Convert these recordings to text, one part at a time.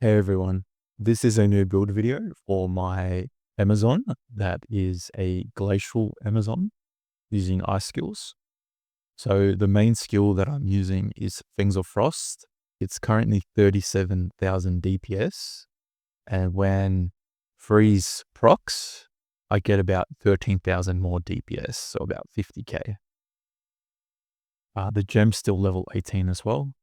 Hey everyone, this is a new build video for my Amazon that is a Glacial Amazon using ice skills. So the main skill that I'm using is Fangs of Frost. It's currently 37,000 DPS, and when freeze procs, I get about 13,000 more DPS, so about 50k. The gem's still level 18 as well.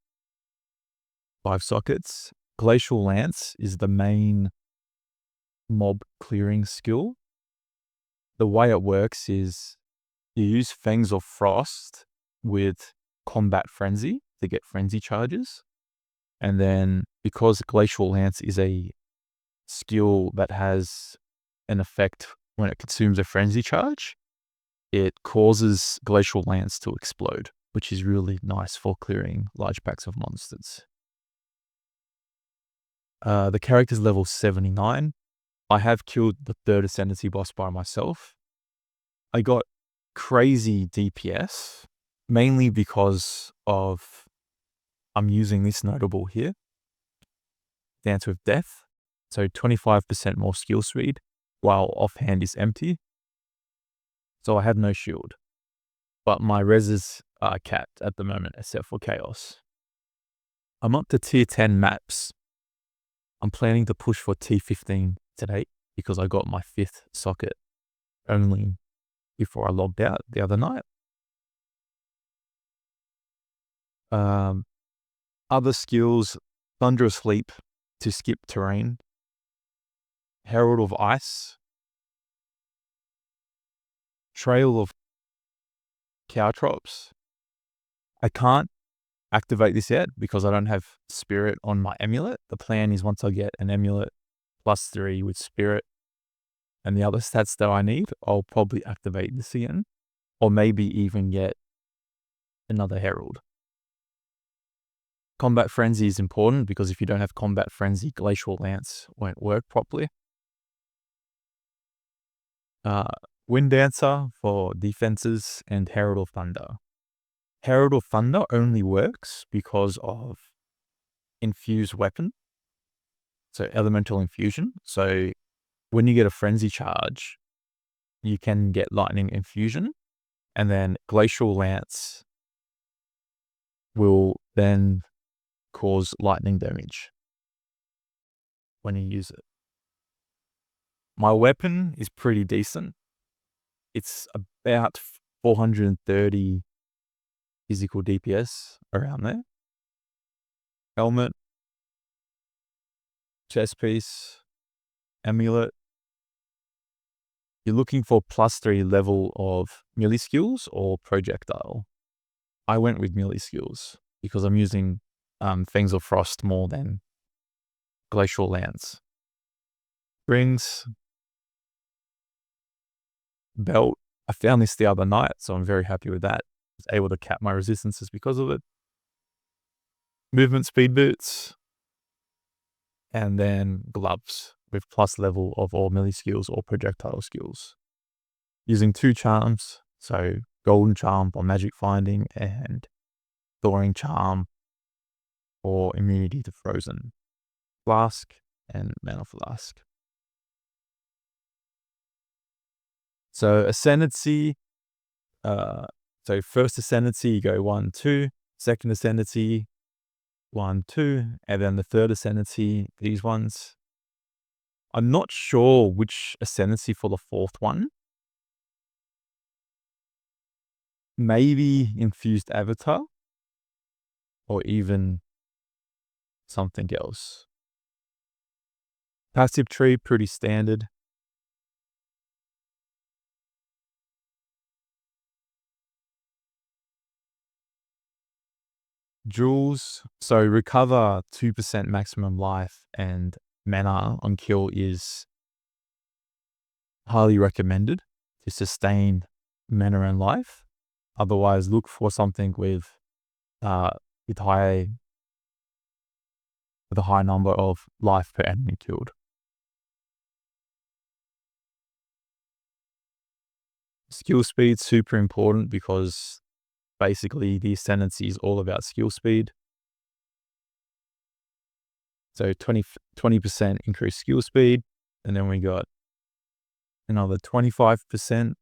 5 sockets. Glacial Lance is the main mob clearing skill. The way it works is you use Fangs of Frost with Combat Frenzy to get frenzy charges. And then because Glacial Lance is a skill that has an effect when it consumes a frenzy charge, it causes Glacial Lance to explode, which is really nice for clearing large packs of monsters. The character's level 79. I have killed the 3rd Ascendency boss by myself. I got crazy DPS, mainly because of I'm using this notable here, Dance with Death. So 25% more skill speed, while offhand is empty. So I have no shield, but my reses are capped at the moment, except for Chaos. I'm up to tier 10 maps. I'm planning to push for T15 today because I got my 5th socket only before I logged out the other night. Other skills, Thunderous Leap to skip terrain, Herald of Ice, Trail of Caltrops. I can't activate this yet because I don't have Spirit on my amulet. The plan is once I get an amulet +3 with Spirit and the other stats that I need, I'll probably activate this again, or maybe even get another Herald. Combat Frenzy is important because if you don't have Combat Frenzy, Glacial Lance won't work properly. Wind Dancer for defenses and Herald of Thunder. Herald of Thunder only works because of infused weapon, so elemental infusion. So when you get a frenzy charge, you can get lightning infusion, and then Glacial Lance will then cause lightning damage when you use it. My weapon is pretty decent. It's about 430 physical DPS, around there. Helmet, chest piece, amulet. You're looking for +3 level of melee skills or projectile. I went with melee skills because I'm using Fangs of Frost more than Glacial Lance. Rings, belt. I found this the other night, so I'm very happy with that. I was able to cap my resistances because of it. Movement speed boots, and then gloves with + level of all melee skills or projectile skills. Using 2 charms, so Golden Charm for magic finding and Thawing Charm for immunity to frozen. Flask and Mana Flask. So Ascendency, so first Ascendency, you go 1, 2, second Ascendency, 1, 2, and then the third Ascendency, these ones. I'm not sure which Ascendency for the 4th one. Maybe Infused Avatar, or even something else. Passive tree, pretty standard. Jewels, so recover 2% maximum life and mana on kill is highly recommended to sustain mana and life. Otherwise, look for something with a high number of life per enemy killed. Skill speed, super important because basically the Ascendancy is all about skill speed. So 20% increased skill speed. And then we got another 25%.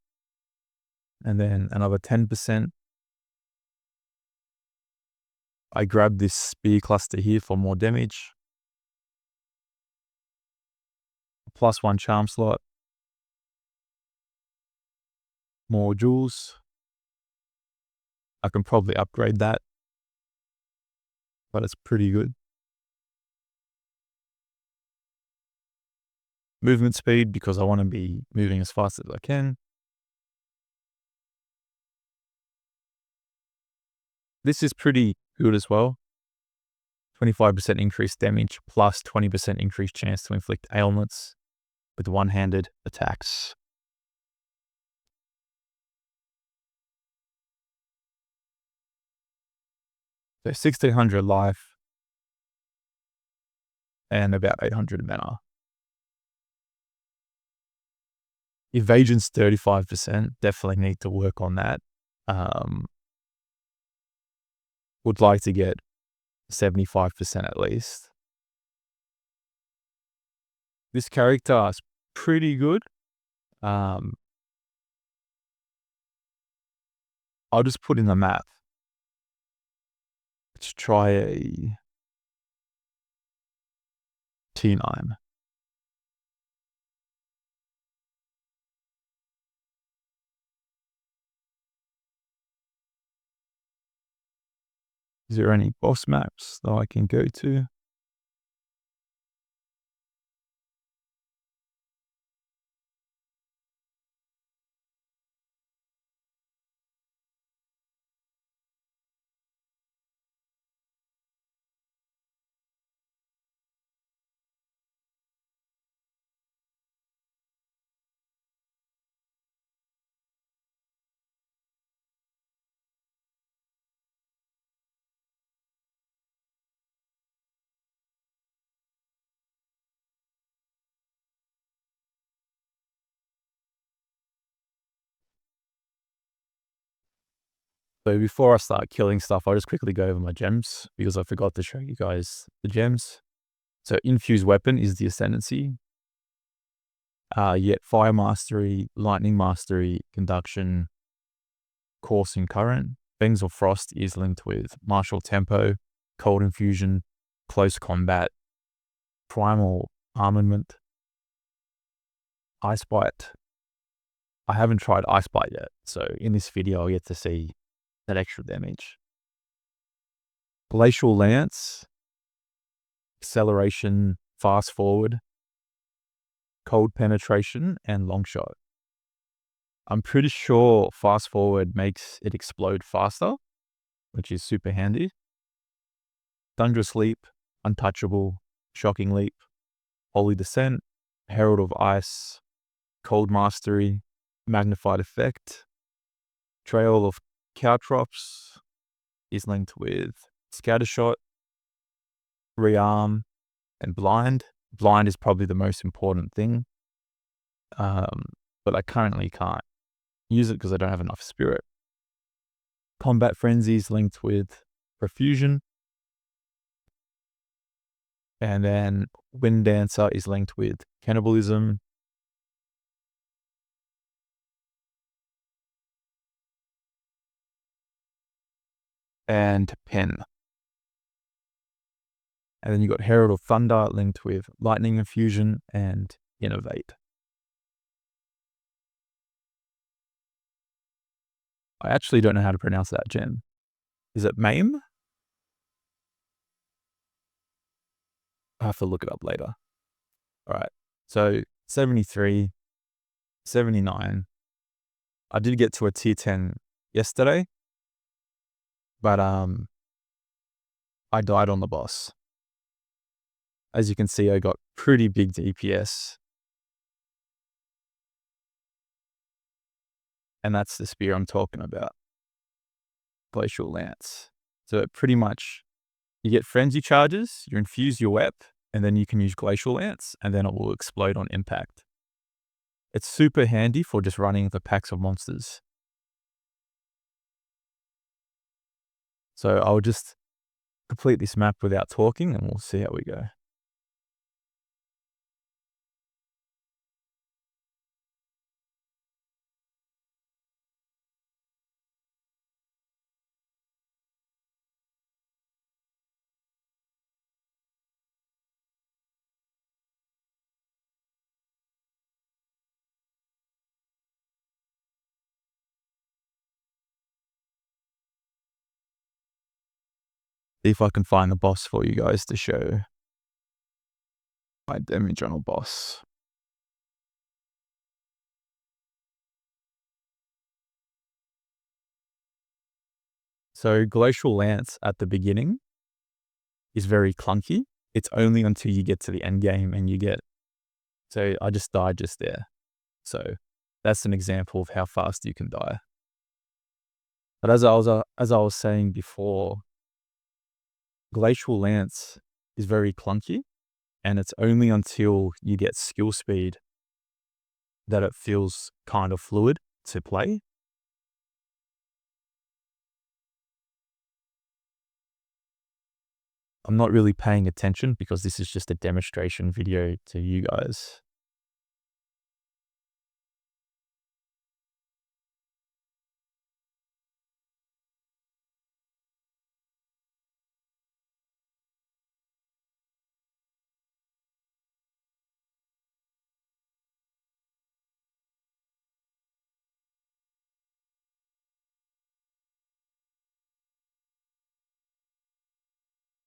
And then another 10%. I grabbed this spear cluster here for more damage. +1 charm slot. More jewels. I can probably upgrade that, but it's pretty good. Movement speed, because I want to be moving as fast as I can. This is pretty good as well. 25% increased damage plus 20% increased chance to inflict ailments with one-handed attacks. So 1600 life and about 800 mana. Evasion's 35%. Definitely need to work on that. Would like to get 75% at least. This character is pretty good. I'll just put in the map. Let's try a T9. Is there any boss maps that I can go to? So before I start killing stuff, I'll just quickly go over my gems because I forgot to show you guys the gems. So infused weapon is the Ascendency. Yet fire mastery, lightning mastery, conduction, coursing current. Fangs of Frost is linked with martial tempo, cold infusion, close combat, primal armament, ice bite. I haven't tried ice bite yet, so in this video I'll get to see that extra damage. Glacial lance, acceleration, fast forward, cold penetration, and long shot. I'm pretty sure fast forward makes it explode faster, which is super handy. Thunderous leap, untouchable, shocking leap, holy descent, herald of ice, cold mastery, magnified effect, trail of caltrops is linked with scattershot, rearm, and blind. Blind is probably the most important thing, but I currently can't use it because I don't have enough spirit. Combat frenzy is linked with profusion, and then wind dancer is linked with cannibalism. And pen. And then you got Herald of Thunder linked with lightning infusion and innovate. I actually don't know how to pronounce that gem. Is it MAME? I have to look it up later. All right. So 73, 79. I did get to a tier 10 yesterday, but I died on the boss. As you can see, I got pretty big DPS. And that's the spear I'm talking about. Glacial Lance. So pretty much you get frenzy charges, you infuse your wep, and then you can use Glacial Lance, and then it will explode on impact. It's super handy for just running the packs of monsters. So I'll just complete this map without talking, and we'll see how we go. See if I can find the boss for you guys to show. My demi-journal boss. So Glacial Lance at the beginning is very clunky. It's only until you get to the end game and you get... So I just died just there. So that's an example of how fast you can die. But as I was saying before, Glacial Lance is very clunky, and it's only until you get skill speed that it feels kind of fluid to play. I'm not really paying attention because this is just a demonstration video to you guys.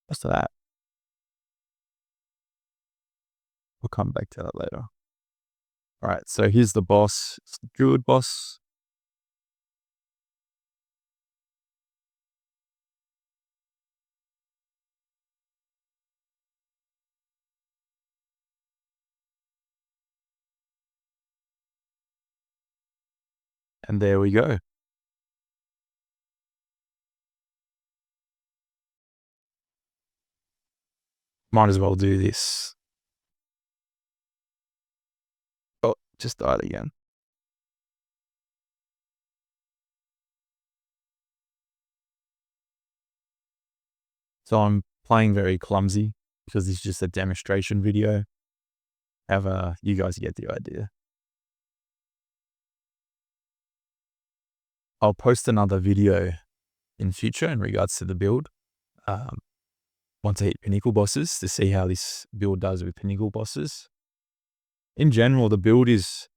What's that? We'll come back to that later. All right, so here's the boss. It's the Druid boss. And there we go. Might as well do this. Oh, just died again. So I'm playing very clumsy because this is just a demonstration video. However, you guys get the idea. I'll post another video in future in regards to the build. Once I hit pinnacle bosses to see how this build does with pinnacle bosses. In general, the build is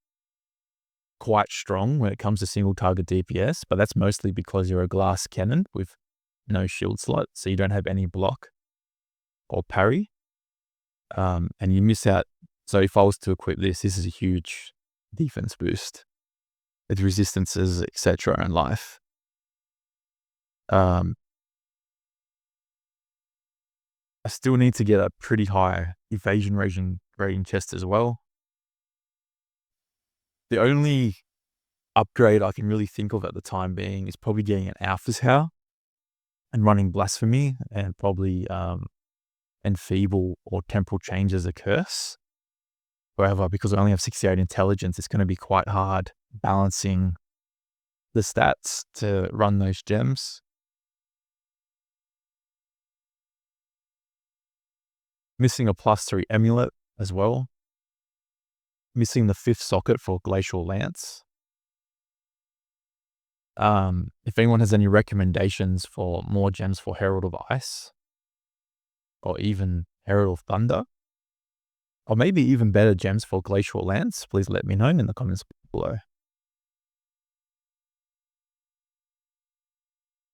quite strong when it comes to single target DPS, but that's mostly because you're a glass cannon with no shield slot, so you don't have any block or parry. And you miss out. So if I was to equip this is a huge defense boost with resistances, etc. in life. I still need to get a pretty high evasion rating chest as well. The only upgrade I can really think of at the time being is probably getting an Alpha's Howl and running Blasphemy and probably Enfeeble or Temporal Change as a curse. However, because I only have 68 intelligence, it's going to be quite hard balancing the stats to run those gems. Missing a +3 amulet as well. Missing the 5th socket for Glacial Lance. If anyone has any recommendations for more gems for Herald of Ice, or even Herald of Thunder, or maybe even better gems for Glacial Lance, please let me know in the comments below.